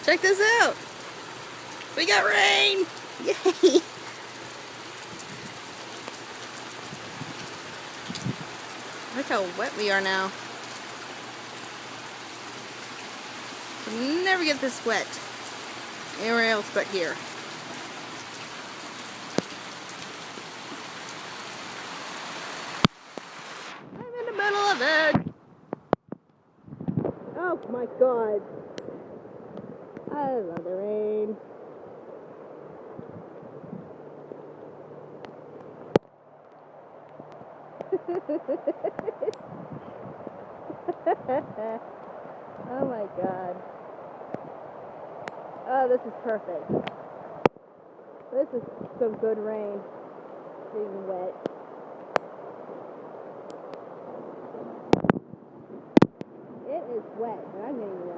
Check this out. We got rain. Yay. Look how wet we are now. We'll never get this wet anywhere else but here. I'm in the middle of it. Oh my God. I love the rain. Oh my God. Oh, this is perfect. This is some good rain. Being wet. It is wet, and I'm getting